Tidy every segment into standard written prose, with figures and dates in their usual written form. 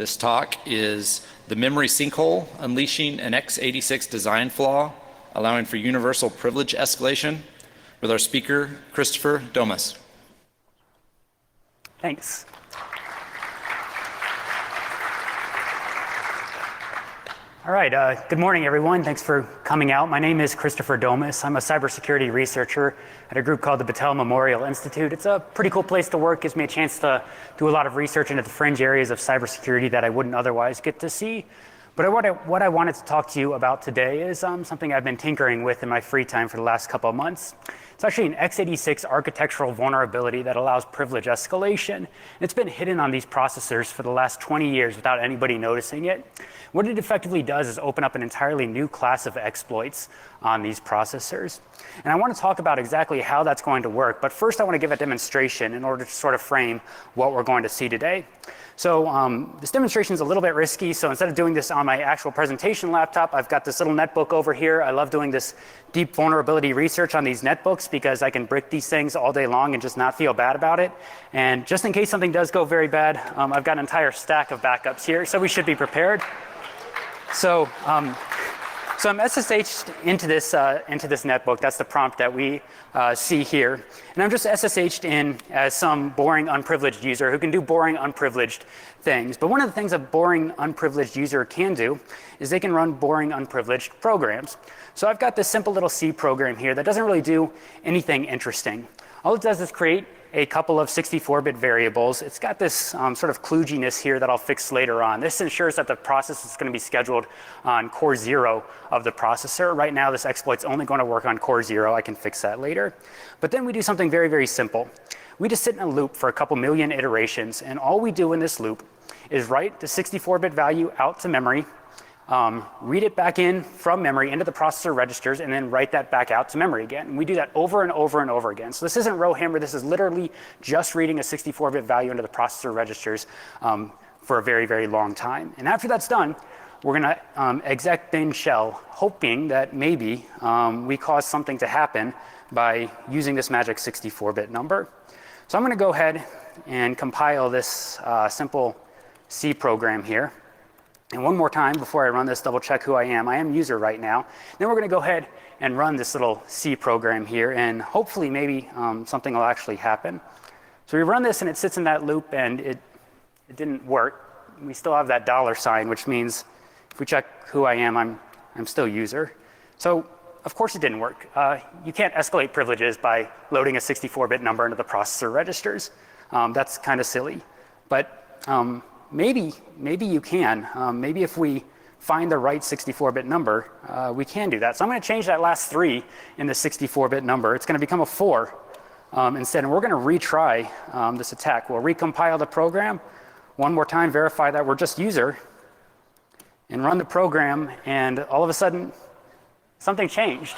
This talk is the memory sinkhole, unleashing an X86 design flaw, allowing for universal privilege escalation, with our speaker, Christopher Domas. Thanks. All right, good morning, everyone. Thanks for coming out. My name is Christopher Domas. I'm a cybersecurity researcher at a group called the Battelle Memorial Institute. It's a pretty cool place to work. Gives me a chance to do a lot of research into the fringe areas of cybersecurity that I wouldn't otherwise get to see. But what I wanted to talk to you about today is something I've been tinkering with in my free time for the last couple of months. It's actually an X86 architectural vulnerability that allows privilege escalation. And it's been hidden on these processors for the last 20 years without anybody noticing it. What it effectively does is open up an entirely new class of exploits on these processors. And I want to talk about exactly how that's going to work. But first, I want to give a demonstration in order to sort of frame what we're going to see today. So this demonstration is a little bit risky. So instead of doing this on my actual presentation laptop, I've got this little netbook over here. I love doing this deep vulnerability research on these netbooks because I can brick these things all day long and just not feel bad about it. And just in case something does go very bad, I've got an entire stack of backups here, so we should be prepared. So I'm SSH'd into this netbook. That's the prompt that we see here. And I'm just SSH'd in as some boring, unprivileged user who can do boring, unprivileged things. But one of the things a boring, unprivileged user can do is they can run boring, unprivileged programs. So I've got this simple little C program here that doesn't really do anything interesting. All it does is create a couple of 64-bit variables. It's got this sort of kludginess here that I'll fix later on. This ensures that the process is going to be scheduled on core 0 of the processor. Right now, this exploit's only going to work on core 0. I can fix that later. But then we do something very, very simple. We just sit in a loop for a couple million iterations, and all we do in this loop is write the 64-bit value out to memory, read it back in from memory into the processor registers, and then write that back out to memory again. And we do that over and over and over again. So this isn't row hammer. This is literally just reading a 64-bit value into the processor registers for a very, very long time. And after that's done, we're going to exec bin shell, hoping that maybe we cause something to happen by using this magic 64-bit number. So I'm going to go ahead and compile this simple C program here. And one more time before I run this, double check who I am. I am user right now. Then we're going to go ahead and run this little C program here, and hopefully maybe something will actually happen. So we run this and it sits in that loop, and it didn't work. We still have that $sign, which means if we check who I am, I'm still user. So of course it didn't work. You can't escalate privileges by loading a 64-bit number into the processor registers. That's kind of silly. But maybe you can. Maybe if we find the right 64-bit number, we can do that. So I'm going to change that last 3 in the 64-bit number. It's going to become a 4 instead. And we're going to retry this attack. We'll recompile the program one more time, verify that we're just user, and run the program. And all of a sudden, something changed.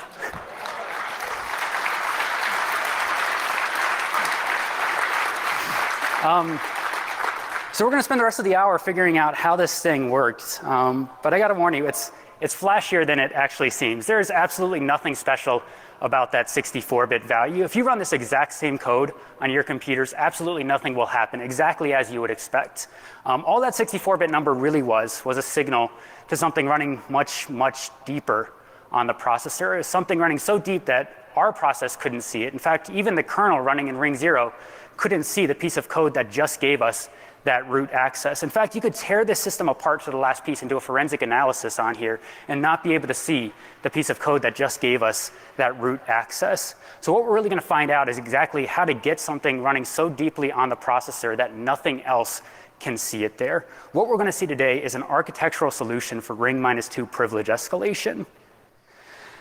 So we're going to spend the rest of the hour figuring out how this thing works. But I got to warn you, it's flashier than it actually seems. There is absolutely nothing special about that 64-bit value. If you run this exact same code on your computers, absolutely nothing will happen exactly as you would expect. All that 64-bit number really was a signal to something running much, much deeper on the processor. It was something running so deep that our process couldn't see it. In fact, even the kernel running in ring 0 couldn't see the piece of code that just gave us that root access. In fact, you could tear this system apart to the last piece and do a forensic analysis on here and not be able to see the piece of code that just gave us that root access. So what we're really going to find out is exactly how to get something running so deeply on the processor that nothing else can see it there. What we're going to see today is an architectural solution for ring -2 privilege escalation.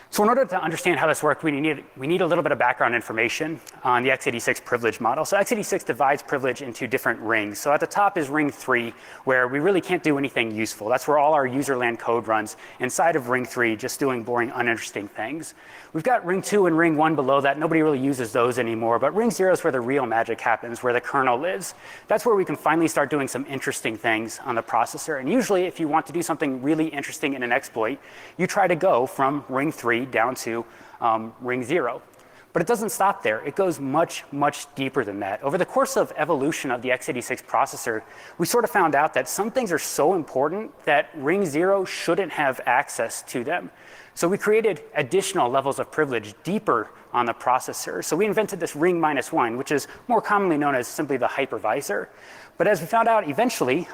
So in order to understand how this works, we need a little bit of background information on the X86 privilege model. So X86 divides privilege into different rings. So at the top is ring 3, where we really can't do anything useful. That's where all our userland code runs. Inside of ring 3, just doing boring, uninteresting things. We've got ring 2 and ring 1 below that. Nobody really uses those anymore. But ring 0 is where the real magic happens, where the kernel lives. That's where we can finally start doing some interesting things on the processor. And usually, if you want to do something really interesting in an exploit, you try to go from ring 3 down to ring 0. But it doesn't stop there. It goes much, much deeper than that. Over the course of evolution of the X86 processor, we sort of found out that some things are so important that ring 0 shouldn't have access to them. So we created additional levels of privilege deeper on the processor. So we invented this ring -1, which is more commonly known as simply the hypervisor. But as we found out eventually,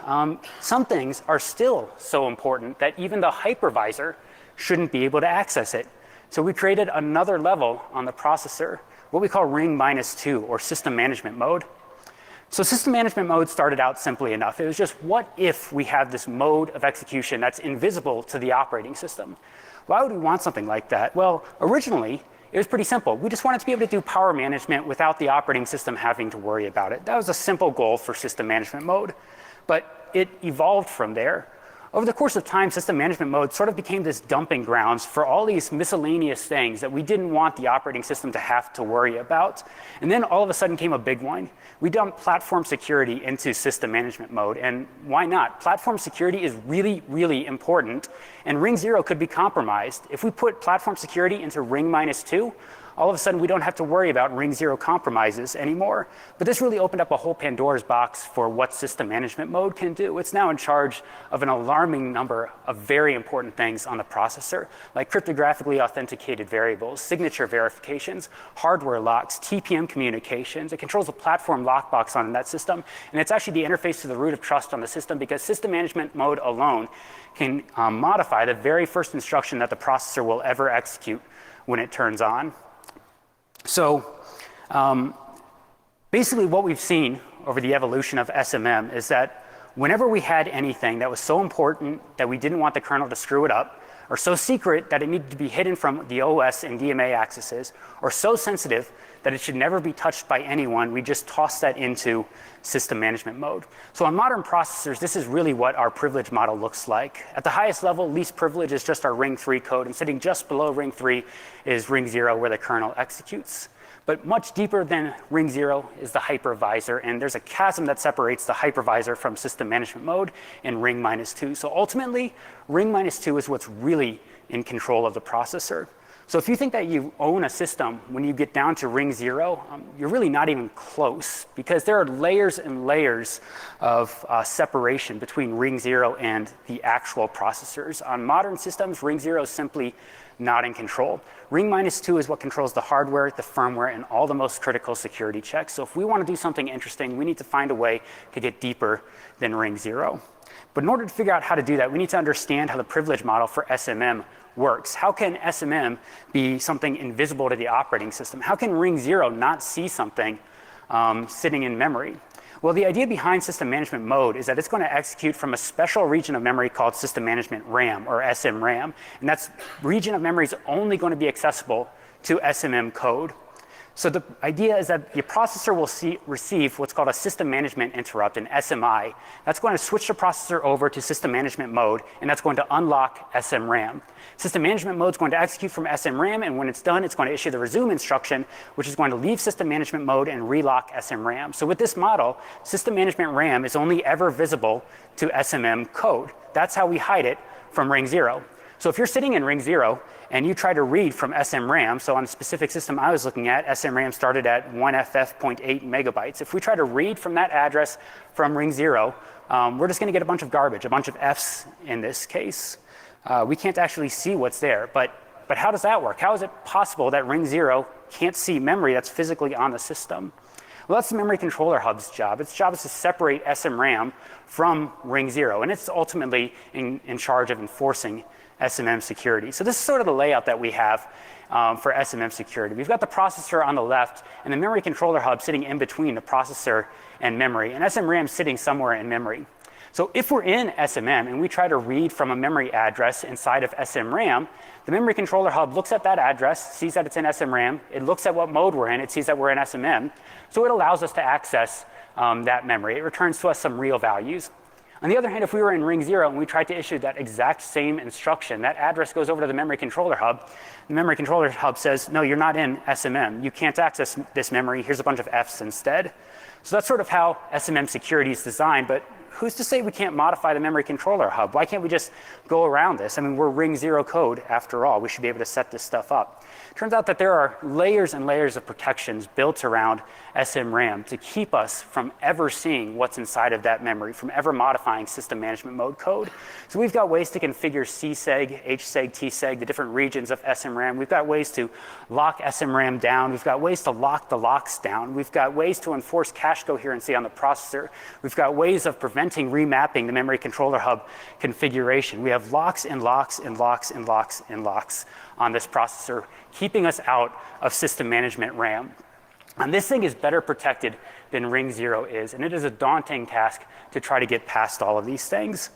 some things are still so important that even the hypervisor shouldn't be able to access it. So we created another level on the processor, what we call ring -2, or system management mode. So system management mode started out simply enough. It was just, what if we have this mode of execution that's invisible to the operating system? Why would we want something like that? Well, originally, it was pretty simple. We just wanted to be able to do power management without the operating system having to worry about it. That was a simple goal for system management mode. But it evolved from there. Over the course of time, system management mode sort of became this dumping grounds for all these miscellaneous things that we didn't want the operating system to have to worry about. And then all of a sudden came a big one. We dumped platform security into system management mode. And why not? Platform security is really, really important. And ring 0 could be compromised. If we put platform security into ring -2, all of a sudden we don't have to worry about ring 0 compromises anymore. But this really opened up a whole Pandora's box for what system management mode can do. It's now in charge of an alarming number of very important things on the processor, like cryptographically authenticated variables, signature verifications, hardware locks, TPM communications. It controls the platform lockbox on that system. And it's actually the interface to the root of trust on the system, because system management mode alone can modify the very first instruction that the processor will ever execute when it turns on. So basically what we've seen over the evolution of SMM is that whenever we had anything that was so important that we didn't want the kernel to screw it up, or so secret that it needed to be hidden from the OS and DMA accesses, or so sensitive that it should never be touched by anyone, we just toss that into system management mode. So on modern processors, this is really what our privilege model looks like. At the highest level, least privilege is just our ring 3 code, and sitting just below ring 3 is ring 0, where the kernel executes. But much deeper than ring 0 is the hypervisor, and there's a chasm that separates the hypervisor from system management mode in ring -2. So ultimately, ring -2 is what's really in control of the processor. So if you think that you own a system, when you get down to ring 0, you're really not even close, because there are layers and layers of separation between ring 0 and the actual processors. On modern systems, ring 0 is simply not in control. Ring -2 is what controls the hardware, the firmware, and all the most critical security checks. So if we want to do something interesting, we need to find a way to get deeper than ring 0. But in order to figure out how to do that, we need to understand how the privilege model for SMM works. How can SMM be something invisible to the operating system? How can ring 0 not see something sitting in memory? Well, the idea behind system management mode is that it's going to execute from a special region of memory called system management RAM, or SMRAM. And that region of memory is only going to be accessible to SMM code. So the idea is that the processor will receive what's called a system management interrupt, an SMI. That's going to switch the processor over to system management mode, and that's going to unlock SMRAM. System management mode is going to execute from SMRAM, and when it's done, it's going to issue the resume instruction, which is going to leave system management mode and relock SMRAM. So with this model, system management RAM is only ever visible to SMM code. That's how we hide it from ring 0. So if you're sitting in ring 0 and you try to read from SMRAM, so on a specific system I was looking at, SMRAM started at 1FF.8 megabytes. If we try to read from that address from ring 0, we're just going to get a bunch of garbage, a bunch of Fs in this case. We can't actually see what's there. But how does that work? How is it possible that ring 0 can't see memory that's physically on the system? Well, that's the memory controller hub's job. Its job is to separate SMRAM from ring 0, and it's ultimately in charge of enforcing SMM security. So this is sort of the layout that we have for SMM security. We've got the processor on the left and the memory controller hub sitting in between the processor and memory, and SMRAM sitting somewhere in memory. So if we're in SMM and we try to read from a memory address inside of SMRAM, the memory controller hub looks at that address, sees that it's in SMRAM, it looks at what mode we're in, it sees that we're in SMM, so it allows us to access that memory. It returns to us some real values. On the other hand, if we were in ring 0 and we tried to issue that exact same instruction, that address goes over to the memory controller hub. The memory controller hub says, no, you're not in SMM. You can't access this memory. Here's a bunch of Fs instead. So that's sort of how SMM security is designed. But who's to say we can't modify the memory controller hub? Why can't we just go around this? I mean, we're ring 0 code after all. We should be able to set this stuff up. Turns out that there are layers and layers of protections built around SMRAM to keep us from ever seeing what's inside of that memory, from ever modifying system management mode code. So we've got ways to configure CSEG, HSEG, TSEG, the different regions of SMRAM. We've got ways to lock SMRAM down. We've got ways to lock the locks down. We've got ways to enforce cache coherency on the processor. We've got ways of preventing remapping the memory controller hub configuration. We have locks and locks and locks and locks and locks on this processor, keeping us out of system management RAM. And this thing is better protected than ring 0 is, and it is a daunting task to try to get past all of these things.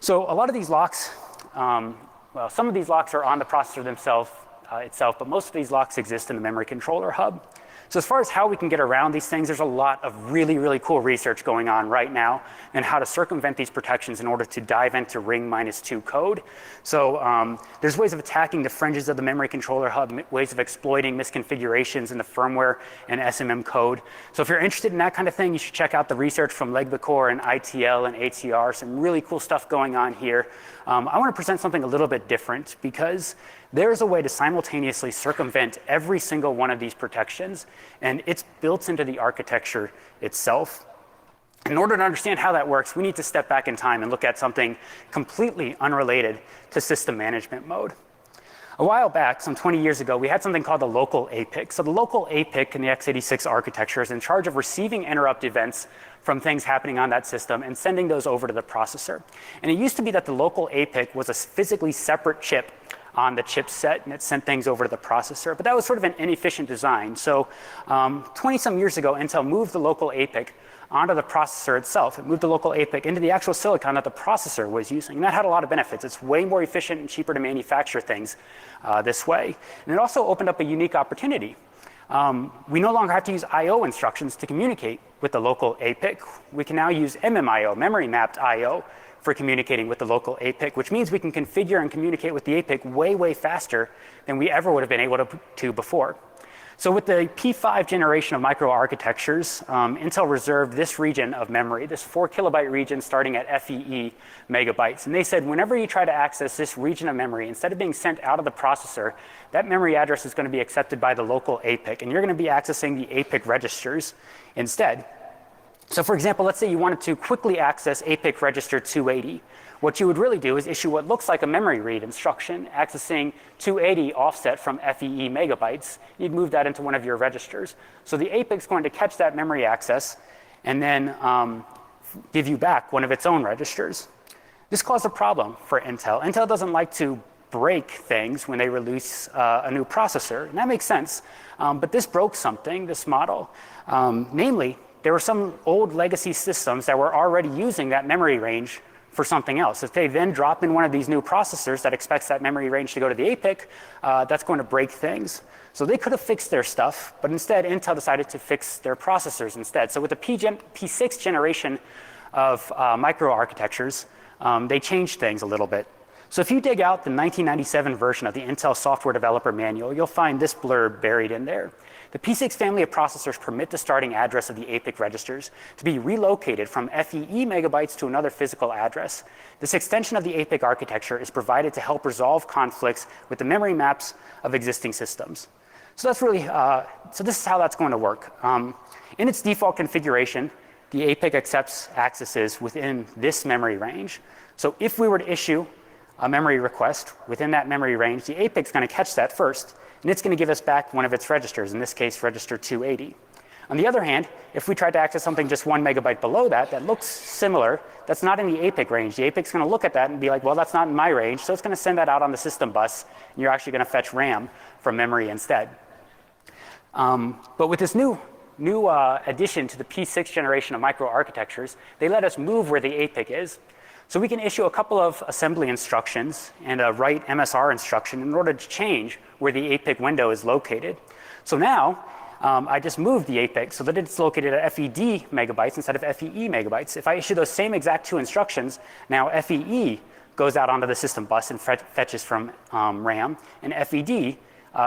So a lot of these locks, well, some of these locks are on the processor themselves, itself, but most of these locks exist in the memory controller hub. So as far as how we can get around these things, there's a lot of really, really cool research going on right now and how to circumvent these protections in order to dive into ring -2 code. So there's ways of attacking the fringes of the memory controller hub, ways of exploiting misconfigurations in the firmware and SMM code. So if you're interested in that kind of thing, you should check out the research from Legbecor and ITL and ATR. Some really cool stuff going on here. I want to present something a little bit different because there's a way to simultaneously circumvent every single one of these protections, and it's built into the architecture itself. In order to understand how that works, we need to step back in time and look at something completely unrelated to system management mode. A while back, some 20 years ago, we had something called the local APIC. So the local APIC in the X86 architecture is in charge of receiving interrupt events from things happening on that system and sending those over to the processor. And it used to be that the local APIC was a physically separate chip on the chipset, and it sent things over to the processor. But that was sort of an inefficient design. So 20-some years ago, Intel moved the local APIC onto the processor itself. It moved the local APIC into the actual silicon that the processor was using. And that had a lot of benefits. It's way more efficient and cheaper to manufacture things this way. And it also opened up a unique opportunity. We no longer have to use I/O instructions to communicate with the local APIC. We can now use MMIO, memory mapped I/O, for communicating with the local APIC, which means we can configure and communicate with the APIC way, way faster than we ever would have been able to before. So with the P5 generation of microarchitectures, Intel reserved this region of memory, this 4 kilobyte region starting at FEE megabytes. And they said whenever you try to access this region of memory, instead of being sent out of the processor, that memory address is going to be accepted by the local APIC, and you're going to be accessing the APIC registers instead. So for example, let's say you wanted to quickly access APIC register 280. What you would really do is issue what looks like a memory read instruction, accessing 280 offset from FEE megabytes. You'd move that into one of your registers. So the APIC is going to catch that memory access and then give you back one of its own registers. This caused a problem for Intel. Intel doesn't like to break things when they release a new processor, and that makes sense. But this broke something, this model. Namely, there were some old legacy systems that were already using that memory range for something else. If they then drop in one of these new processors that expects that memory range to go to the APIC, that's going to break things. So they could have fixed their stuff, but instead Intel decided to fix their processors instead. So with the P6 generation of microarchitectures, they changed things a little bit. So if you dig out the 1997 version of the Intel Software Developer Manual, you'll find this blurb buried in there. The P6 family of processors permit the starting address of the APIC registers to be relocated from FEE megabytes to another physical address. This extension of the APIC architecture is provided to help resolve conflicts with the memory maps of existing systems. So that's really, so this is how that's going to work. In its default configuration, the APIC accepts accesses within this memory range. So if we were to issue a memory request within that memory range, the APIC is going to catch that first, and it's going to give us back one of its registers, in this case, register 280. On the other hand, if we tried to access something just 1 megabyte below that, that looks similar, that's not in the APIC range. The APIC is going to look at that and be like, well, that's not in my range, so it's going to send that out on the system bus, and you're actually going to fetch RAM from memory instead. But with this new addition to the P6 generation of microarchitectures, they let us move where the APIC is. So we can issue a couple of assembly instructions and a write MSR instruction in order to change where the APIC window is located. So now I just moved the APIC so that it's located at FED megabytes instead of FEE megabytes. If I issue those same exact two instructions, now FEE goes out onto the system bus and fetches from RAM, and FED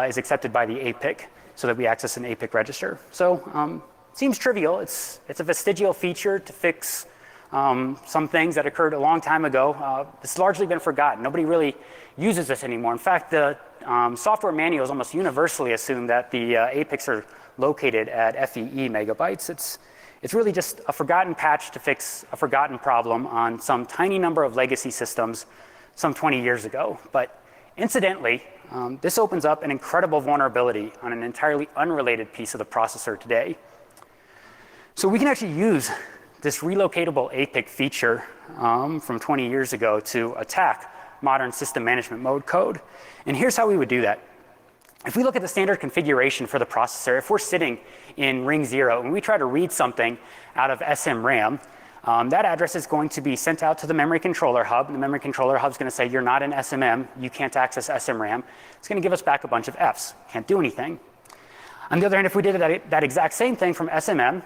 is accepted by the APIC so that we access an APIC register. So seems trivial. It's a vestigial feature to fix some things that occurred a long time ago. It's largely been forgotten. Nobody really uses this anymore. In fact, the software manuals almost universally assume that the APICs are located at FEE megabytes. It's really just a forgotten patch to fix a forgotten problem on some tiny number of legacy systems some 20 years ago. But incidentally, this opens up an incredible vulnerability on an entirely unrelated piece of the processor today. So we can actually use this relocatable APIC feature from 20 years ago to attack modern system management mode code. And here's how we would do that. If we look at the standard configuration for the processor, if we're sitting in ring 0 and we try to read something out of SMRAM, that address is going to be sent out to the memory controller hub. And the memory controller hub is going to say, you're not in SMM, you can't access SMRAM. It's going to give us back a bunch of Fs, can't do anything. On the other hand, if we did that exact same thing from SMM,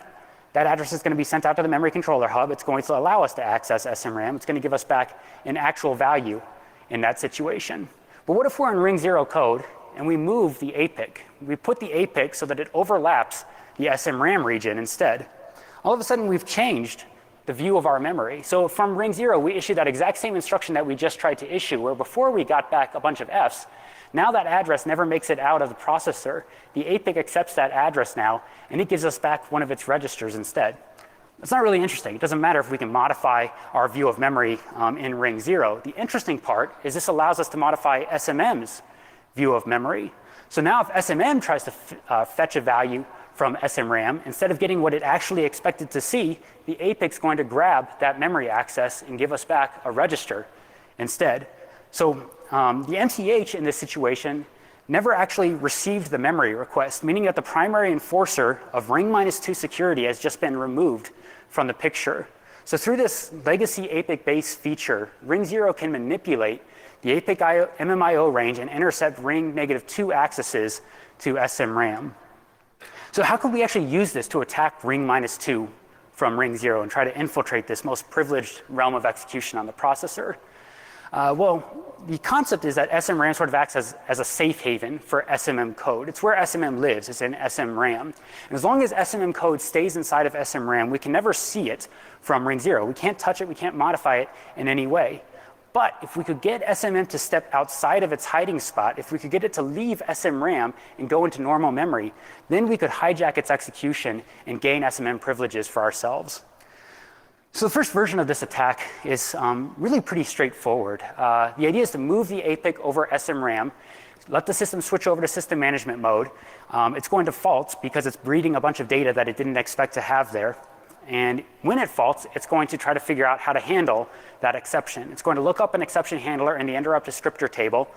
that address is going to be sent out to the memory controller hub. It's going to allow us to access SMRAM. It's going to give us back an actual value in that situation. But what if we're in ring 0 code and we move the APIC? We put the APIC so that it overlaps the SMRAM region instead. All of a sudden, we've changed the view of our memory. So from ring 0, we issue that exact same instruction that we just tried to issue, where before we got back a bunch of Fs. Now that address never makes it out of the processor. The APIC accepts that address now, and it gives us back one of its registers instead. It's not really interesting. It doesn't matter if we can modify our view of memory in ring 0. The interesting part is this allows us to modify SMM's view of memory. So now if SMM tries to fetch a value from SMRAM, instead of getting what it actually expected to see, the APIC's going to grab that memory access and give us back a register instead. So the MCH in this situation never actually received the memory request, meaning that the primary enforcer of ring -2 security has just been removed from the picture. So through this legacy APIC-based feature, ring 0 can manipulate the APIC MMIO range and intercept ring -2 accesses to SMRAM. So how could we actually use this to attack ring -2 from ring 0 and try to infiltrate this most privileged realm of execution on the processor? Well, the concept is that SMRAM sort of acts as a safe haven for SMM code. It's where SMM lives, it's in SMRAM. And as long as SMM code stays inside of SMRAM, we can never see it from ring 0. We can't touch it, we can't modify it in any way. But if we could get SMM to step outside of its hiding spot, if we could get it to leave SMRAM and go into normal memory, then we could hijack its execution and gain SMM privileges for ourselves. So the first version of this attack is really pretty straightforward. The idea is to move the APIC over SMRAM, let the system switch over to system management mode. It's going to fault because it's reading a bunch of data that it didn't expect to have there. And when it faults, it's going to try to figure out how to handle that exception. It's going to look up an exception handler in the interrupt descriptor table,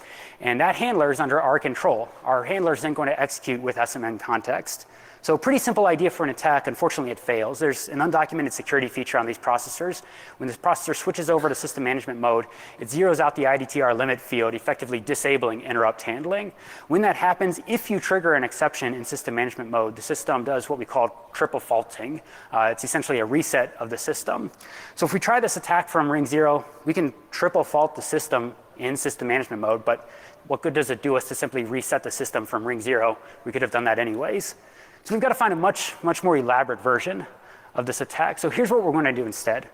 and that handler is under our control. Our handler is then going to execute with SMM context. So pretty simple idea for an attack. Unfortunately, it fails. There's an undocumented security feature on these processors. When this processor switches over to system management mode, it zeroes out the IDTR limit field, effectively disabling interrupt handling. When that happens, if you trigger an exception in system management mode, the system does what we call triple faulting. It's essentially a reset of the system. So if we try this attack from ring 0, we can triple fault the system in system management mode, but what good does it do us to simply reset the system from ring 0? We could have done that anyways. So we've got to find a much more elaborate version of this attack. So here's what we're going to do instead.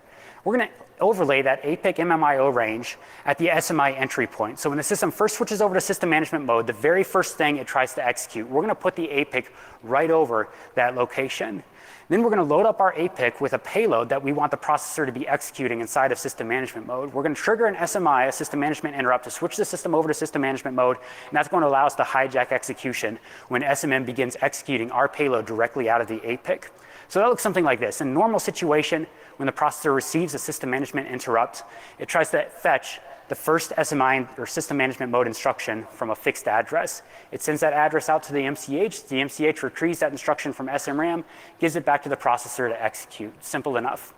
We're going to overlay that APIC MMIO range at the SMI entry point. So when the system first switches over to system management mode, the very first thing it tries to execute, we're going to put the APIC right over that location. Then we're going to load up our APIC with a payload that we want the processor to be executing inside of system management mode. We're going to trigger an SMI, a system management interrupt, to switch the system over to system management mode, and that's going to allow us to hijack execution when SMM begins executing our payload directly out of the APIC. So that looks something like this. In a normal situation, when the processor receives a system management interrupt, it tries to fetch the first SMI or system management mode instruction from a fixed address. It sends that address out to the MCH. The MCH retrieves that instruction from SMRAM, gives it back to the processor to execute. Simple enough.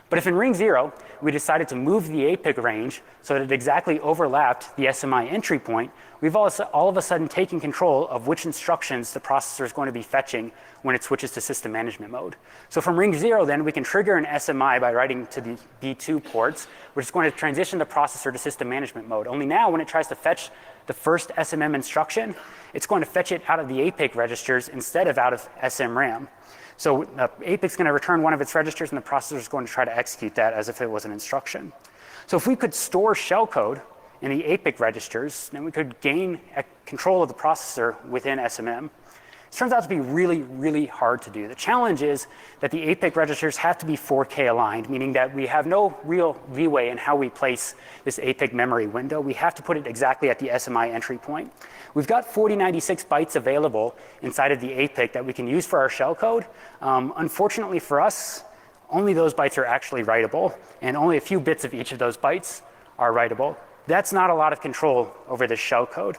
But if in ring 0, we decided to move the APIC range so that it exactly overlapped the SMI entry point, we've all of a sudden taken control of which instructions the processor is going to be fetching when it switches to system management mode. So from ring 0, then, we can trigger an SMI by writing to the B2 ports, which is going to transition the processor to system management mode. Only now, when it tries to fetch the first SMM instruction, it's going to fetch it out of the APIC registers instead of out of SMRAM. So APIC is going to return one of its registers, and the processor is going to try to execute that as if it was an instruction. So if we could store shellcode in the APIC registers, then we could gain control of the processor within SMM. It turns out to be really, really hard to do. The challenge is that the APIC registers have to be 4K aligned, meaning that we have no real leeway in how we place this APIC memory window. We have to put it exactly at the SMI entry point. We've got 4096 bytes available inside of the APIC that we can use for our shellcode. Unfortunately for us, only those bytes are actually writable, and only a few bits of each of those bytes are writable. That's not a lot of control over this shellcode.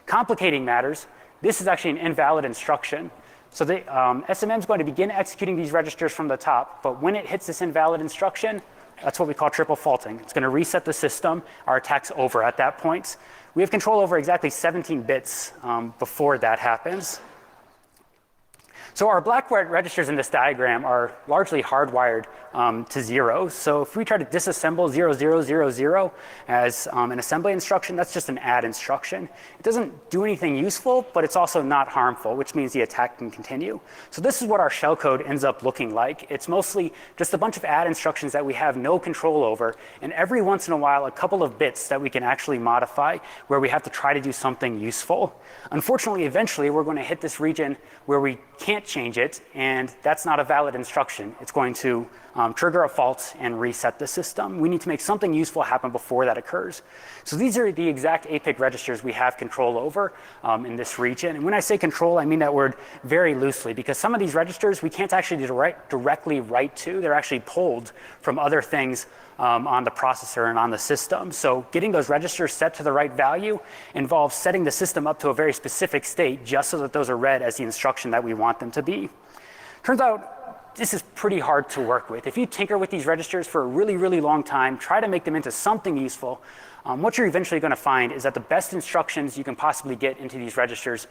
Complicating matters, this is actually an invalid instruction. So the SMM is going to begin executing these registers from the top, but when it hits this invalid instruction, that's what we call triple faulting. It's going to reset the system. Our attack's over at that point. We have control over exactly 17 bits before that happens. So our black registers in this diagram are largely hardwired to 0. So if we try to disassemble 0000 as an assembly instruction, that's just an add instruction. It doesn't do anything useful, but it's also not harmful, which means the attack can continue. So this is what our shellcode ends up looking like. It's mostly just a bunch of add instructions that we have no control over, and every once in a while, a couple of bits that we can actually modify where we have to try to do something useful. Unfortunately, eventually, we're going to hit this region where we can't change it, and that's not a valid instruction. It's going to trigger a fault and reset the system. We need to make something useful happen before that occurs. So these are the exact APIC registers we have control over in this region. And when I say control, I mean that word very loosely, because some of these registers we can't actually directly write to. They're actually pulled from other things on the processor and on the system. So getting those registers set to the right value involves setting the system up to a very specific state just so that those are read as the instruction that we want them to be. Turns out this is pretty hard to work with. If you tinker with these registers for a really, really long time, try to make them into something useful, what you're eventually going to find is that the best instructions you can possibly get into these registers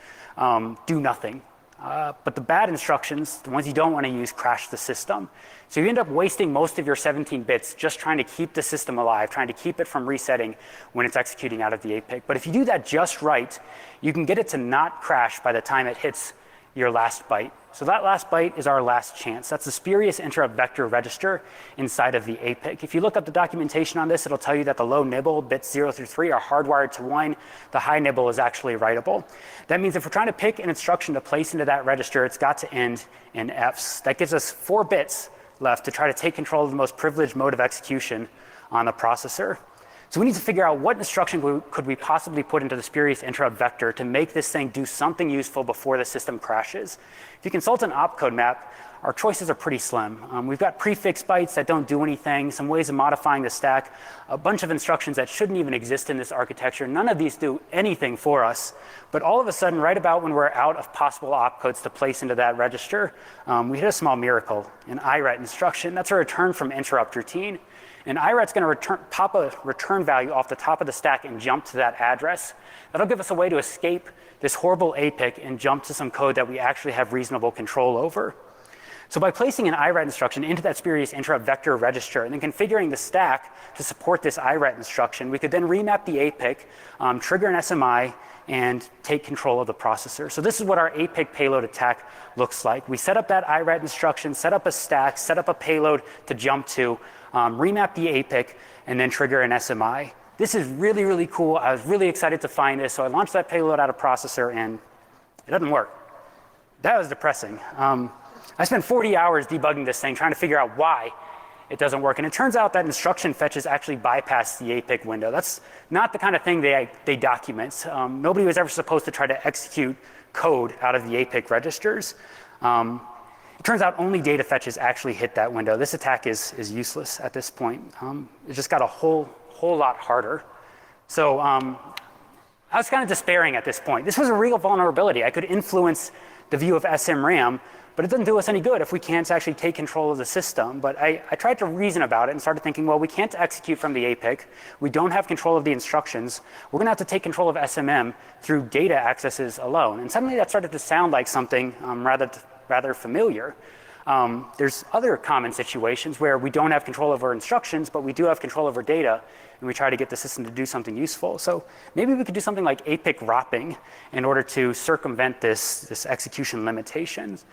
do nothing. But the bad instructions, the ones you don't want to use, crash the system. So you end up wasting most of your 17 bits just trying to keep the system alive, trying to keep it from resetting when it's executing out of the APIC. But if you do that just right, you can get it to not crash by the time it hits your last byte. So that last byte is our last chance. That's the spurious interrupt vector register inside of the APIC. If you look up the documentation on this, it'll tell you that the low nibble, bits 0 through 3, are hardwired to 1. The high nibble is actually writable. That means if we're trying to pick an instruction to place into that register, it's got to end in Fs. That gives us 4 bits left to try to take control of the most privileged mode of execution on the processor. So we need to figure out what instruction could we possibly put into the spurious interrupt vector to make this thing do something useful before the system crashes. If you consult an opcode map, our choices are pretty slim. We've got prefix bytes that don't do anything, some ways of modifying the stack, a bunch of instructions that shouldn't even exist in this architecture. None of these do anything for us. But all of a sudden, right about when we're out of possible opcodes to place into that register, we hit a small miracle, an IRET instruction. That's a return from interrupt routine. And IRET's going to pop a return value off the top of the stack and jump to that address. That'll give us a way to escape this horrible APIC and jump to some code that we actually have reasonable control over. So by placing an IRET instruction into that spurious interrupt vector register and then configuring the stack to support this IRET instruction, we could then remap the APIC, trigger an SMI, and take control of the processor. So this is what our APIC payload attack looks like. We set up that IRET instruction, set up a stack, set up a payload to jump to, remap the APIC, and then trigger an SMI. This is really, really cool. I was really excited to find this, so I launched that payload out of processor, and it doesn't work. That was depressing. I spent 40 hours debugging this thing, trying to figure out why it doesn't work. And it turns out that instruction fetches actually bypass the APIC window. That's not the kind of thing they document. Nobody was ever supposed to try to execute code out of the APIC registers. It turns out only data fetches actually hit that window. This attack is useless at this point. It just got a whole lot harder. So I was kind of despairing at this point. This was a real vulnerability. I could influence the view of SMRAM, but it doesn't do us any good if we can't actually take control of the system. But I tried to reason about it and started thinking, well, we can't execute from the APIC. We don't have control of the instructions. We're going to have to take control of SMM through data accesses alone. And suddenly that started to sound like something rather familiar. There's other common situations where we don't have control over instructions, but we do have control over data. and we try to get the system to do something useful. So maybe we could do something like APIC wrapping in order to circumvent this execution limitations.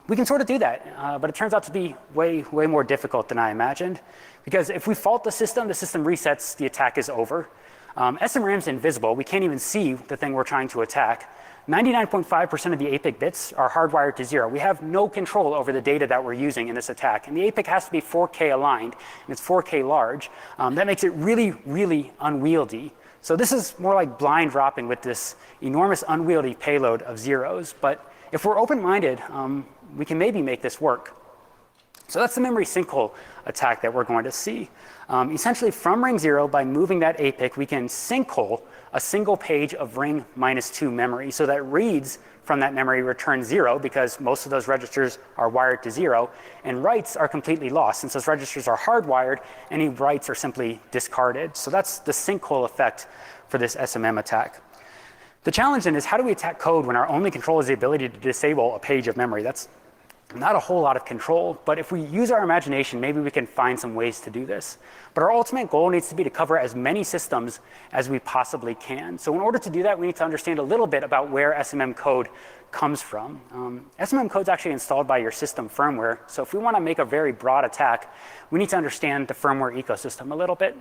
We can sort of do that, but it turns out to be way more difficult than I imagined. Because if we fault the system resets, the attack is over. SMRAM's invisible. We can't even see the thing we're trying to attack. 99.5% of the APIC bits are hardwired to 0. We have no control over the data that we're using in this attack. And the APIC has to be 4K aligned, and it's 4K large. That makes it really unwieldy. So this is more like blind wrapping with this enormous unwieldy payload of zeros. But if we're open-minded, we can maybe make this work. So that's the memory sinkhole attack that we're going to see. Essentially, from ring 0, by moving that APIC, we can sinkhole a single page of ring -2 memory. So that reads from that memory return 0 because most of those registers are wired to 0, and writes are completely lost. Since those registers are hardwired, any writes are simply discarded. So that's the sinkhole effect for this SMM attack. The challenge then is how do we attack code when our only control is the ability to disable a page of memory? That's not a whole lot of control, but if we use our imagination, maybe we can find some ways to do this. But our ultimate goal needs to be to cover as many systems as we possibly can. So in order to do that, we need to understand a little bit about where SMM code comes from. SMM code is actually installed by your system firmware. So if we want to make a very broad attack, we need to understand the firmware ecosystem a little bit.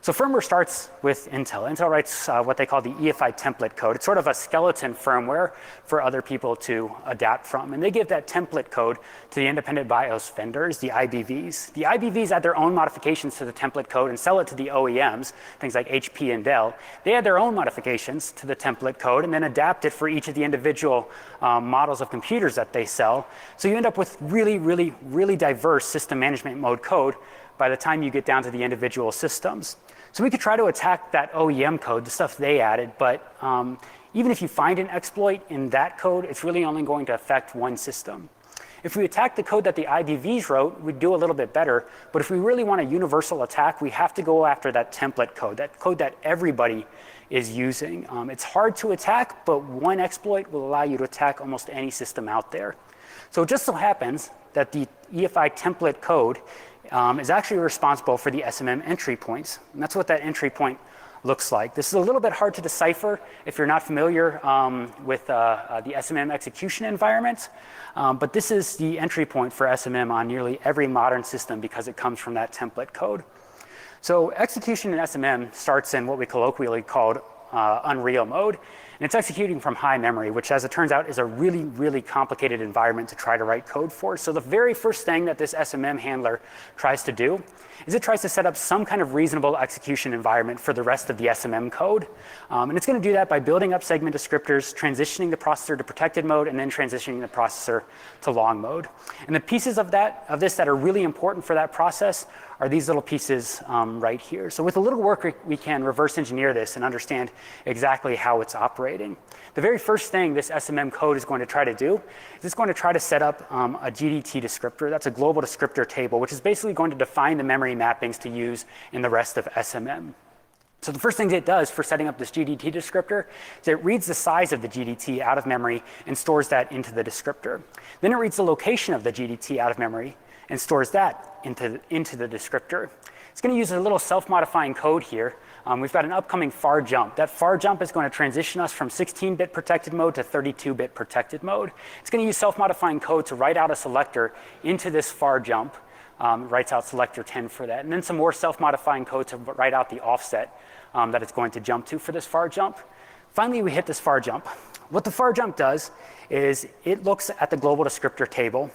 So firmware starts with Intel. Intel writes what they call the EFI template code. It's sort of a skeleton firmware for other people to adapt from. And they give that template code to the independent BIOS vendors, the IBVs. The IBVs add their own modifications to the template code and sell it to the OEMs, things like HP and Dell. They add their own modifications to the template code and then adapt it for each of the individual models of computers that they sell. So you end up with really diverse system management mode code by the time you get down to the individual systems. So we could try to attack that OEM code, the stuff they added, but even if you find an exploit in that code, it's really only going to affect one system. If we attack the code that the IDVs wrote, we'd do a little bit better, but if we really want a universal attack, we have to go after that template code that everybody is using. It's hard to attack, but one exploit will allow you to attack almost any system out there. So it just so happens that the EFI template code is actually responsible for the SMM entry points. And that's what that entry point looks like. This is a little bit hard to decipher if you're not familiar with the SMM execution environment. But this is the entry point for SMM on nearly every modern system because it comes from that template code. So execution in SMM starts in what we colloquially called unreal mode. And it's executing from high memory, which as it turns out is a really complicated environment to try to write code for. So the very first thing that this SMM handler tries to do is it tries to set up some kind of reasonable execution environment for the rest of the SMM code. And it's going to do that by building up segment descriptors, transitioning the processor to protected mode, and then transitioning the processor to long mode. And the pieces of this that are really important for that process are these little pieces right here. So with a little work, we can reverse engineer this and understand exactly how it's operating. The very first thing this SMM code is going to try to do is it's going to try to set up a GDT descriptor. That's a global descriptor table, which is basically going to define the memory mappings to use in the rest of SMM. So the first thing it does for setting up this GDT descriptor is it reads the size of the GDT out of memory and stores that into the descriptor. Then it reads the location of the GDT out of memory and stores that into the descriptor. It's going to use a little self-modifying code here. We've got an upcoming far jump. That far jump is going to transition us from 16-bit protected mode to 32-bit protected mode. It's going to use self-modifying code to write out a selector into this far jump. Writes out selector 10 for that. And then some more self-modifying code to write out the offset that it's going to jump to for this far jump. Finally, we hit this far jump. What the far jump does is it looks at the global descriptor table,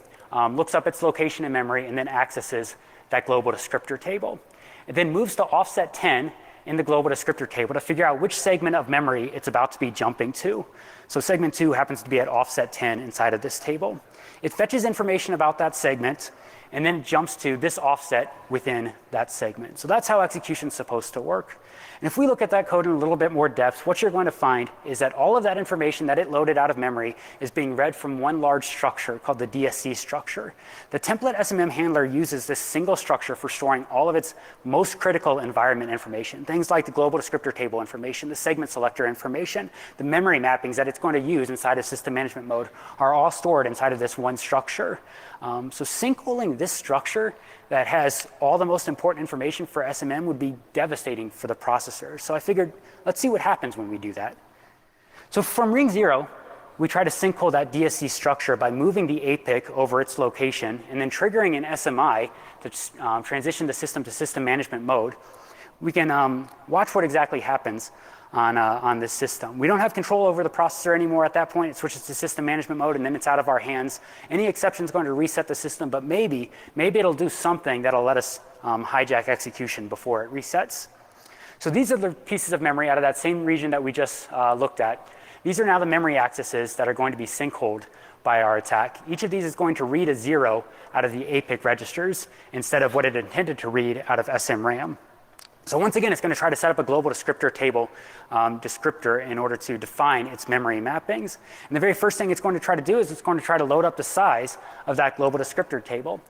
looks up its location in memory, and then accesses that global descriptor table. It then moves to offset 10 in the global descriptor table to figure out which segment of memory it's about to be jumping to. So segment 2 happens to be at offset 10 inside of this table. It fetches information about that segment, and then it jumps to this offset within that segment. So that's how execution is supposed to work. And if we look at that code in a little bit more depth, what you're going to find is that all of that information that it loaded out of memory is being read from one large structure called the DSC structure. The template SMM handler uses this single structure for storing all of its most critical environment information, things like the global descriptor table information, the segment selector information, the memory mappings that it's going to use inside of system management mode are all stored inside of this one structure. So sinkholing this structure that has all the most important information for SMM would be devastating for the processor. So I figured, let's see what happens when we do that. So from ring 0, we try to sinkhole that DSC structure by moving the APIC over its location and then triggering an SMI to transition the system to system management mode. We can watch what exactly happens on this system. We don't have control over the processor anymore at that point. It switches to system management mode, and then it's out of our hands. Any exception is going to reset the system, but maybe it'll do something that'll let us hijack execution before it resets. So these are the pieces of memory out of that same region that we just looked at. These are now the memory accesses that are going to be sinkholed by our attack. Each of these is going to read a 0 out of the APIC registers instead of what it intended to read out of SMRAM. So once again, it's going to try to set up a global descriptor table descriptor in order to define its memory mappings. And the very first thing it's going to try to do is it's going to try to load up the size of that global descriptor table.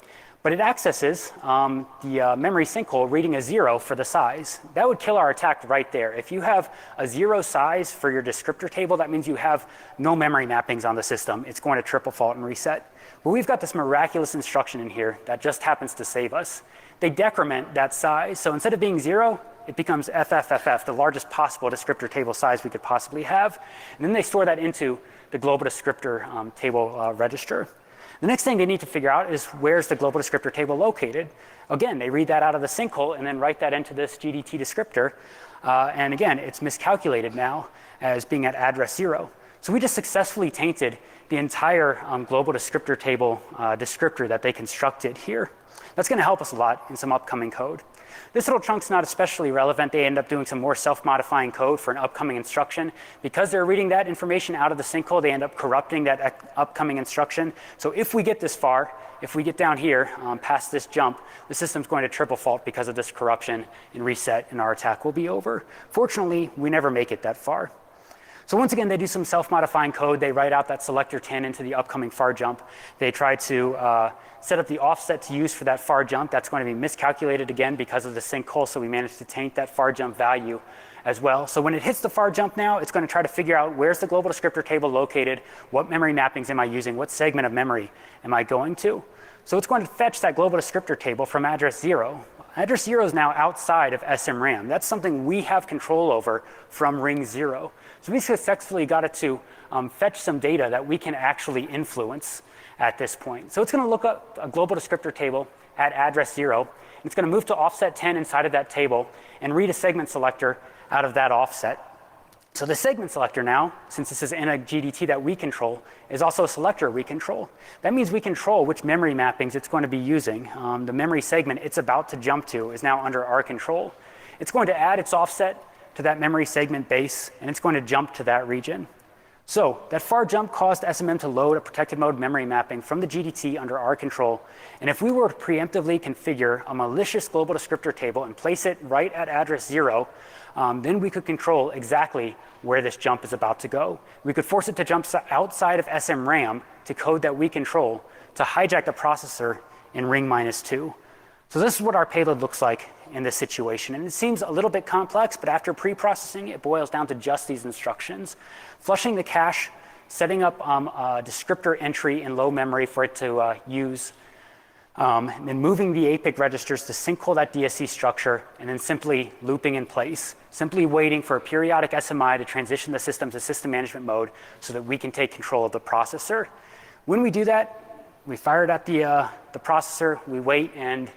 But it accesses the memory sinkhole reading a 0 for the size. That would kill our attack right there. If you have a 0 size for your descriptor table, that means you have no memory mappings on the system. It's going to triple fault and reset. But we've got this miraculous instruction in here that just happens to save us. They decrement that size. So instead of being 0, it becomes FFFF, the largest possible descriptor table size we could possibly have. And then they store that into the global descriptor table register. The next thing they need to figure out is where's the global descriptor table located. Again, they read that out of the sinkhole and then write that into this GDT descriptor. And again, it's miscalculated now as being at address 0. So we just successfully tainted the entire global descriptor table descriptor that they constructed here. That's going to help us a lot in some upcoming code. This little chunk's not especially relevant. They end up doing some more self-modifying code for an upcoming instruction. Because they're reading that information out of the sinkhole, they end up corrupting that upcoming instruction. So if we get this far, if we get down here past this jump, the system's going to triple fault because of this corruption and reset, and our attack will be over. Fortunately, we never make it that far. So once again, they do some self-modifying code. They write out that selector 10 into the upcoming far jump. They try to set up the offset to use for that far jump. That's going to be miscalculated again because of the sinkhole, so we managed to taint that far jump value as well. So when it hits the far jump now, it's going to try to figure out where's the global descriptor table located, what memory mappings am I using, what segment of memory am I going to. So it's going to fetch that global descriptor table from address 0. Address 0 is now outside of SMRAM. That's something we have control over from ring 0. So we successfully got it to fetch some data that we can actually influence at this point. So it's going to look up a global descriptor table at address 0. It's going to move to offset 10 inside of that table and read a segment selector out of that offset. So the segment selector now, since this is in a GDT that we control, is also a selector we control. That means we control which memory mappings it's going to be using. The memory segment it's about to jump to is now under our control. It's going to add its offset to that memory segment base, and it's going to jump to that region. So that far jump caused SMM to load a protected mode memory mapping from the GDT under our control. And if we were to preemptively configure a malicious global descriptor table and place it right at address 0, then we could control exactly where this jump is about to go. We could force it to jump outside of SMRAM to code that we control to hijack the processor in ring -2. So this is what our payload looks like in this situation. And it seems a little bit complex, but after pre-processing, it boils down to just these instructions. Flushing the cache, setting up a descriptor entry in low memory for it to use, and then moving the APIC registers to sinkhole that DSC structure, and then simply looping in place, simply waiting for a periodic SMI to transition the system to system management mode so that we can take control of the processor. When we do that, we fire it at the processor, we wait, and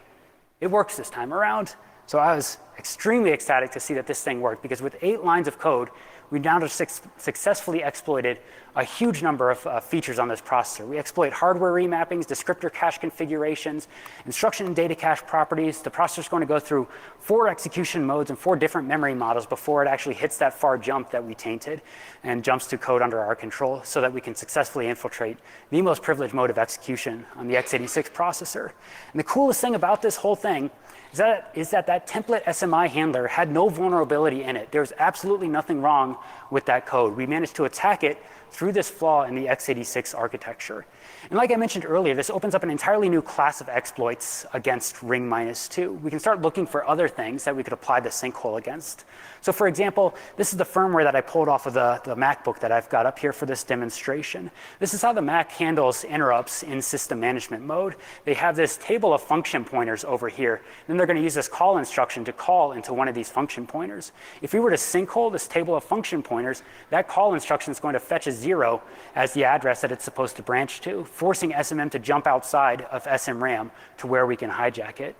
it works this time around. So I was extremely ecstatic to see that this thing worked, because with 8 lines of code, we now just successfully exploited a huge number of features on this processor. We exploit hardware remappings, descriptor cache configurations, instruction and data cache properties. The processor's going to go through 4 execution modes and 4 different memory models before it actually hits that far jump that we tainted and jumps to code under our control so that we can successfully infiltrate the most privileged mode of execution on the X86 processor. And the coolest thing about this whole thing is that template SMI SMI handler had no vulnerability in it. There's absolutely nothing wrong with that code. We managed to attack it through this flaw in the X86 architecture. And like I mentioned earlier, this opens up an entirely new class of exploits against ring -2. We can start looking for other things that we could apply the sinkhole against. So for example, this is the firmware that I pulled off of the MacBook that I've got up here for this demonstration. This is how the Mac handles interrupts in system management mode. They have this table of function pointers over here. Then they're going to use this call instruction to call into one of these function pointers. If we were to sinkhole this table of function pointers, that call instruction is going to fetch a 0 as the address that it's supposed to branch to, forcing SMM to jump outside of SMRAM to where we can hijack it.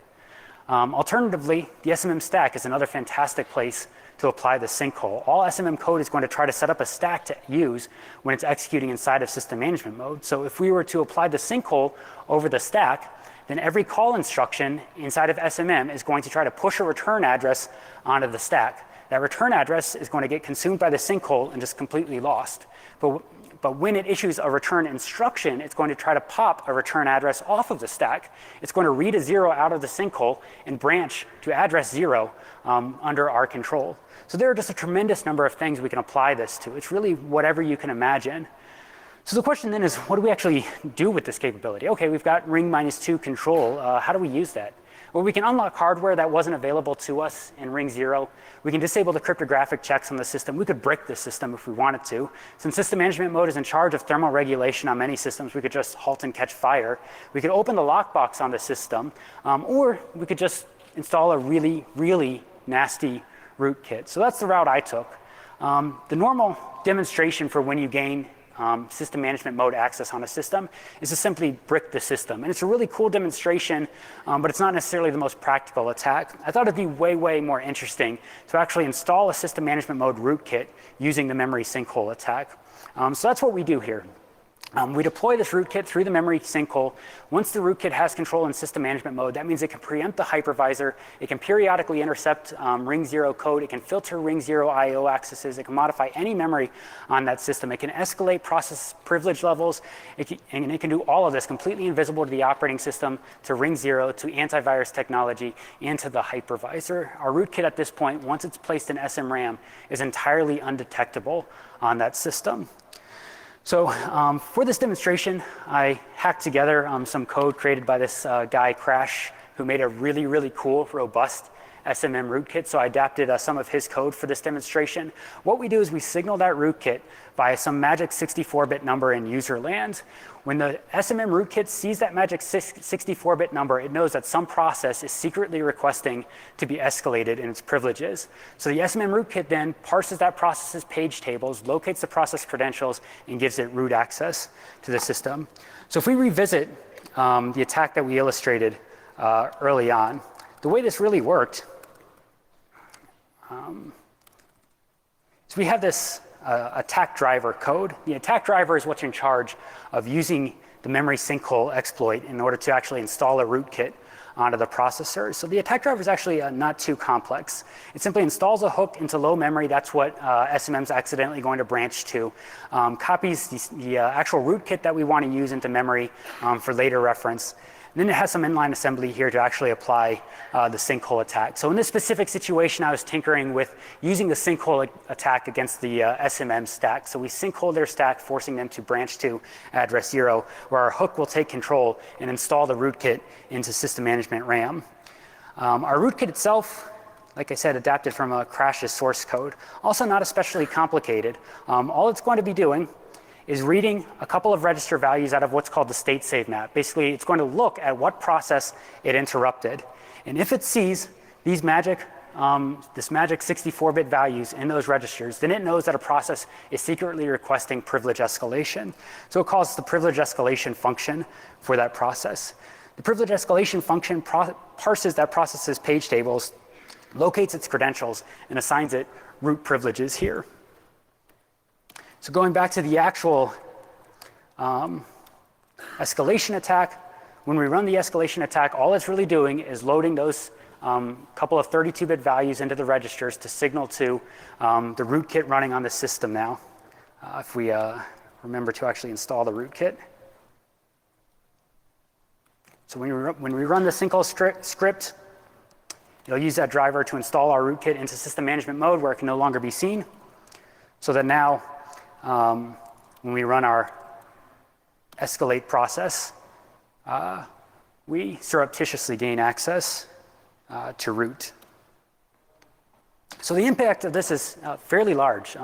Alternatively, the SMM stack is another fantastic place to apply the sinkhole. All SMM code is going to try to set up a stack to use when it's executing inside of system management mode. So if we were to apply the sinkhole over the stack, then every call instruction inside of SMM is going to try to push a return address onto the stack. That return address is going to get consumed by the sinkhole and just completely lost. But when it issues a return instruction, it's going to try to pop a return address off of the stack. It's going to read a 0 out of the sinkhole and branch to address 0 under our control. So there are just a tremendous number of things we can apply this to. It's really whatever you can imagine. So the question then is, what do we actually do with this capability? Okay, we've got ring -2 control. How do we use that? Well, we can unlock hardware that wasn't available to us in ring 0. We can disable the cryptographic checks on the system. We could brick the system if we wanted to. Since system management mode is in charge of thermal regulation on many systems, we could just halt and catch fire. We could open the lockbox on the system, or we could just install a really, really nasty rootkit. So that's the route I took. The normal demonstration for when you gain system management mode access on a system is to simply brick the system. And it's a really cool demonstration, but it's not necessarily the most practical attack. I thought it'd be way, way more interesting to actually install a system management mode rootkit using the memory sinkhole attack. So that's what we do here. We deploy this rootkit through the memory sinkhole. Once the rootkit has control in system management mode, that means it can preempt the hypervisor. It can periodically intercept ring 0 code. It can filter ring 0 IO accesses. It can modify any memory on that system. It can escalate process privilege levels. And it can do all of this completely invisible to the operating system, to ring 0, to antivirus technology, and to the hypervisor. Our rootkit at this point, once it's placed in SMRAM, is entirely undetectable on that system. So for this demonstration, I hacked together some code created by this guy, Crash, who made a really, really cool, robust SMM rootkit. So I adapted some of his code for this demonstration. What we do is we signal that rootkit by some magic 64-bit number in user land. When the SMM rootkit sees that magic 64-bit number, it knows that some process is secretly requesting to be escalated in its privileges. So the SMM rootkit then parses that process's page tables, locates the process credentials, and gives it root access to the system. So if we revisit the attack that we illustrated early on, the way this really worked is we have this attack driver code. The attack driver is what's in charge of using the memory sinkhole exploit in order to actually install a rootkit onto the processor. So the attack driver is actually not too complex. It simply installs a hook into low memory. That's what SMM is accidentally going to branch to. Copies the actual rootkit that we want to use into memory for later reference. And then it has some inline assembly here to actually apply the sinkhole attack. So in this specific situation, I was tinkering with using the sinkhole attack against the SMM stack. So we sinkhole their stack, forcing them to branch to address 0, where our hook will take control and install the rootkit into system management RAM. Our rootkit itself, like I said, adapted from Crash's source code. Also not especially complicated. All it's going to be doing is reading a couple of register values out of what's called the state save map. Basically, it's going to look at what process it interrupted. And if it sees these magic, this magic 64-bit values in those registers, then it knows that a process is secretly requesting privilege escalation. So it calls the privilege escalation function for that process. The privilege escalation function parses that process's page tables, locates its credentials, and assigns it root privileges here. So going back to the actual escalation attack, when we run the escalation attack, all it's really doing is loading those couple of 32-bit values into the registers to signal to the rootkit running on the system now. If we remember to actually install the rootkit. So when we run the sinkhole script, It'll use that driver to install our rootkit into system management mode where it can no longer be seen, so that now when we run our escalate process, we surreptitiously gain access to root. So the impact of this is fairly large.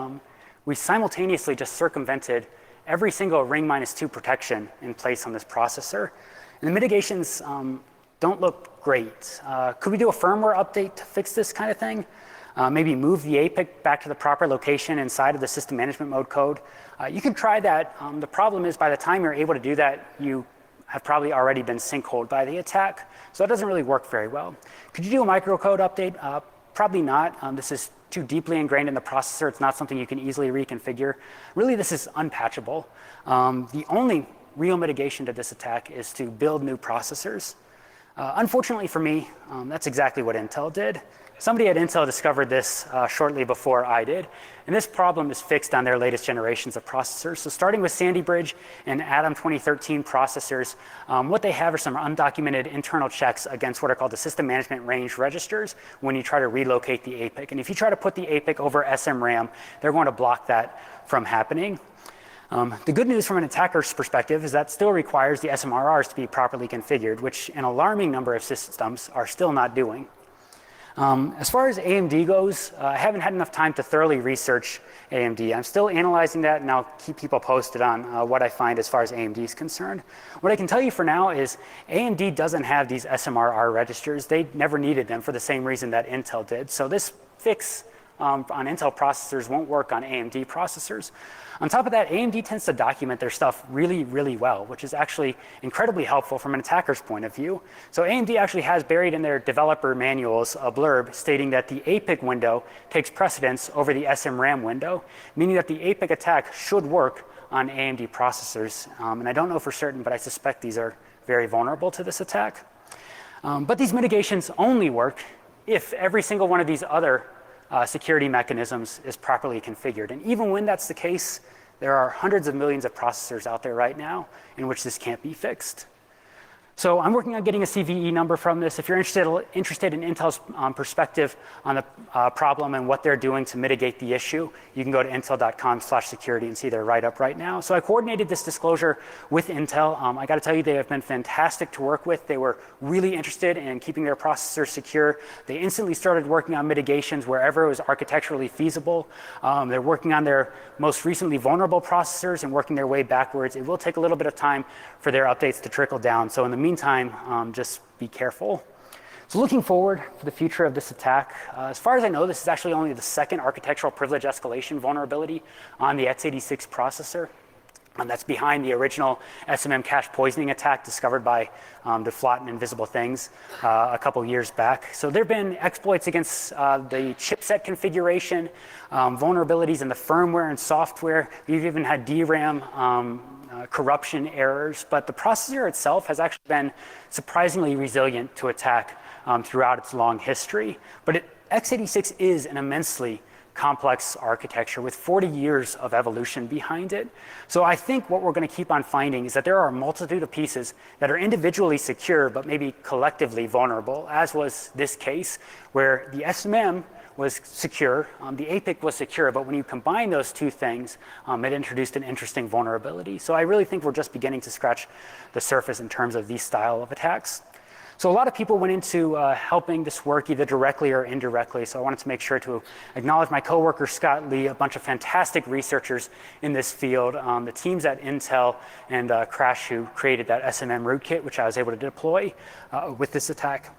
We simultaneously just circumvented every single ring -2 protection in place on this processor. And the mitigations don't look great. Could we do a firmware update to fix this kind of thing? Maybe move the APIC back to the proper location inside of the system management mode code. You can try that. The problem is by the time you're able to do that, you have probably already been sinkholed by the attack. So that doesn't really work very well. Could you do a microcode update? Probably not. This is too deeply ingrained in the processor. It's not something you can easily reconfigure. Really, this is unpatchable. The only real mitigation to this attack is to build new processors. Unfortunately for me, that's exactly what Intel did. Somebody at Intel discovered this shortly before I did, and this problem is fixed on their latest generations of processors. So starting with Sandy Bridge and Atom 2013 processors, what they have are some undocumented internal checks against what are called the system management range registers when you try to relocate the APIC. And if you try to put the APIC over SMRAM, they're going to block that from happening. The good news from an attacker's perspective is that still requires the SMRRs to be properly configured, which an alarming number of systems are still not doing. As far as AMD goes, I haven't had enough time to thoroughly research AMD. I'm still analyzing that, and I'll keep people posted on what I find as far as AMD is concerned. What I can tell you for now is AMD doesn't have these SMRR registers. They never needed them for the same reason that Intel did. So this fix on Intel processors won't work on AMD processors. On top of that, AMD tends to document their stuff really, really well, which is actually incredibly helpful from an attacker's point of view. So AMD actually has buried in their developer manuals a blurb stating that the APIC window takes precedence over the SMRAM window, meaning that the APIC attack should work on AMD processors. And I don't know for certain, but I suspect these are very vulnerable to this attack. But these mitigations only work if every single one of these other security mechanisms is properly configured. And even when that's the case, there are hundreds of millions of processors out there right now in which this can't be fixed. So I'm working on getting a CVE number from this. If you're interested in Intel's perspective on the problem and what they're doing to mitigate the issue, you can go to intel.com/security and see their write-up right now. So I coordinated this disclosure with Intel. I got to tell you, they have been fantastic to work with. They were really interested in keeping their processors secure. They instantly started working on mitigations wherever it was architecturally feasible. They're working on their most recently vulnerable processors and working their way backwards. It will take a little bit of time for their updates to trickle down. So in the meantime, just be careful. So looking forward to the future of this attack, as far as I know, this is actually only the second architectural privilege escalation vulnerability on the X86 processor. That's behind the original SMM cache poisoning attack discovered by the Flaw and Invisible Things a couple years back. So there have been exploits against the chipset configuration, vulnerabilities in the firmware and software. We've even had DRAM corruption errors, but the processor itself has actually been surprisingly resilient to attack throughout its long history. But X86 is an immensely complex architecture with 40 years of evolution behind it. So I think what we're going to keep on finding is that there are a multitude of pieces that are individually secure but maybe collectively vulnerable, as was this case where the SMM was secure, the APIC was secure, but when you combine those two things, it introduced an interesting vulnerability. So I really think we're just beginning to scratch the surface in terms of these style of attacks. So a lot of people went into helping this work either directly or indirectly. So I wanted to make sure to acknowledge my coworker, Scott Lee, a bunch of fantastic researchers in this field, the teams at Intel and Crash who created that SMM rootkit, which I was able to deploy with this attack.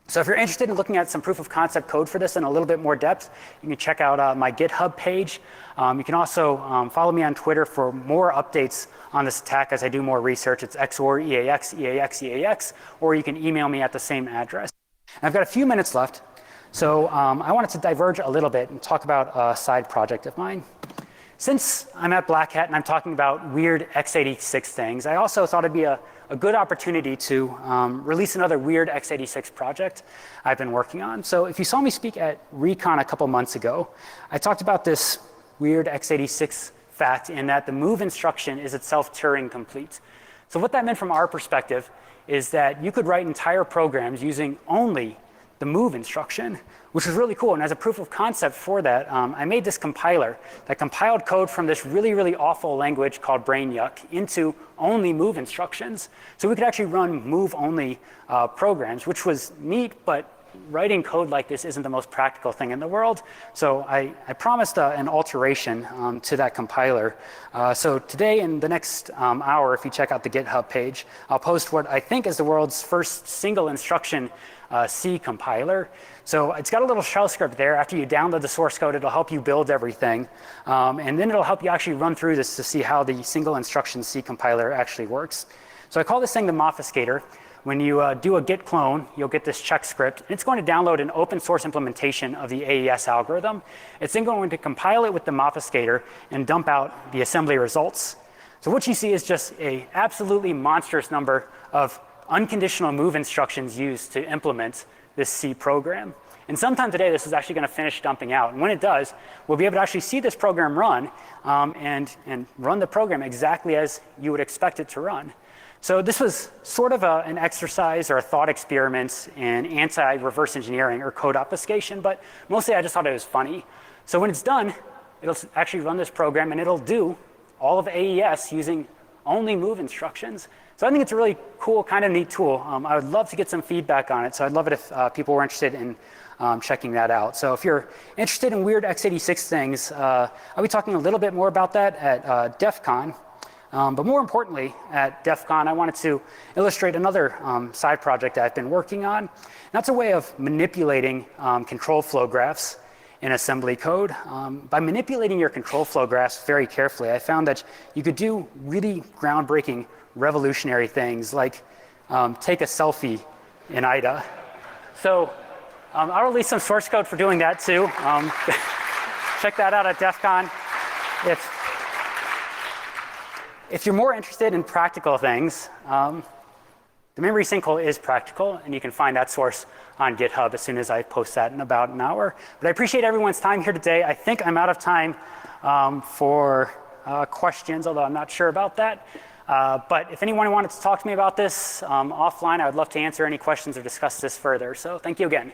So if you're interested in looking at some proof of concept code for this in a little bit more depth, you can check out my GitHub page. You can also follow me on Twitter for more updates on this attack as I do more research. It's XOR EAX, EAX, EAX, or you can email me at the same address. And I've got a few minutes left, so I wanted to diverge a little bit and talk about a side project of mine. Since I'm at Black Hat and I'm talking about weird X86 things, I also thought it'd be a good opportunity to release another weird X86 project I've been working on. So if you saw me speak at Recon a couple months ago, I talked about this weird X86 fact in that the move instruction is itself Turing complete. So what that meant from our perspective is that you could write entire programs using only the move instruction, which was really cool. And as a proof of concept for that, I made this compiler that compiled code from this really, really awful language called BrainYuck into only move instructions. So we could actually run move-only programs, which was neat, but writing code like this isn't the most practical thing in the world. So I promised an alteration to that compiler. So today, in the next hour, if you check out the GitHub page, I'll post what I think is the world's first single instruction C compiler. So it's got a little shell script there. After you download the source code, it'll help you build everything. And then it'll help you actually run through this to see how the single instruction C compiler actually works. So I call this thing the mobfuscator. When you do a git clone, you'll get this check script. And it's going to download an open source implementation of the AES algorithm. It's then going to compile it with the mobfuscator and dump out the assembly results. So what you see is just an absolutely monstrous number of unconditional move instructions used to implement this C program. And sometime today, this is actually going to finish dumping out. And when it does, we'll be able to actually see this program run and run the program exactly as you would expect it to run. So this was sort of an exercise or a thought experiment in anti-reverse engineering or code obfuscation, but mostly I just thought it was funny. So when it's done, it'll actually run this program, and it'll do all of AES using only move instructions. So I think it's a really cool, kind of neat tool. I would love to get some feedback on it, so I'd love it if people were interested in checking that out. So if you're interested in weird X86 things, I'll be talking a little bit more about that at DEF CON. But more importantly, at DEF CON, I wanted to illustrate another side project that I've been working on. That's a way of manipulating control flow graphs in assembly code. By manipulating your control flow graphs very carefully, I found that you could do really groundbreaking, revolutionary things like take a selfie in IDA. So I'll release some source code for doing that too. Check that out at DEF CON. If you're more interested in practical things, the memory sinkhole is practical, and you can find that source on GitHub as soon as I post that in about an hour. But I appreciate everyone's time here today. I think I'm out of time for questions, although I'm not sure about that. But if anyone wanted to talk to me about this offline, I would love to answer any questions or discuss this further. So thank you again.